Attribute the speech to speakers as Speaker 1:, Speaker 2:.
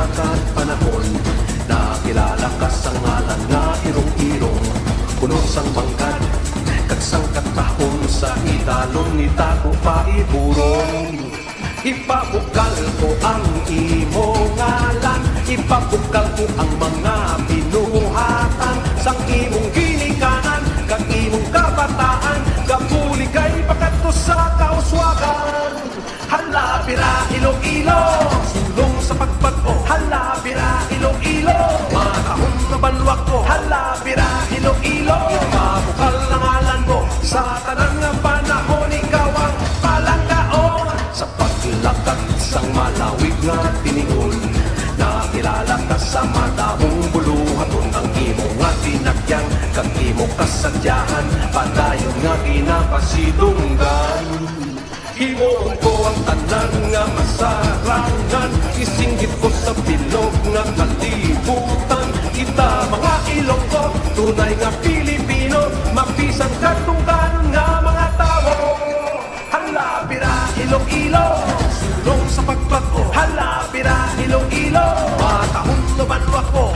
Speaker 1: nakat panahon, nakilala ka sa ngalan nga irong-irong, puno sang bangkad, kagsang katahon sa idalon ni Tago paiburon. Ipabukal ko ang imo ngalan, ipabukal ko ang mga binuhatan sang imong ginikanan, kag imong kabataan, kapuli kay pakato sa kauswagan. Hala bira Iloilo, sulong sa pagbago. Hala bira Iloilo, matahon na banwa ko. Hala bira Iloilo, mabukal na ngalan mo sa tanang nga panahon, ikaw ang palanggaon. Sa paglakad sang malawig nga tinigon, nakilala ka sa madahong buluhaton, ang imo nga tinakyang, kag imo kasadyahan, padayon nga ginapasidunggan. Himuon ko ang tanan nga masarangan, isinggit ko sa bilog nga kalibutan. Kita mga Ilonggo, tunay nga Pilipino, mapisang katungkanon nga mga tao. Hala bira Iloilo, sulong sa pagbago. Hala bira Iloilo, matahon na banwa ko.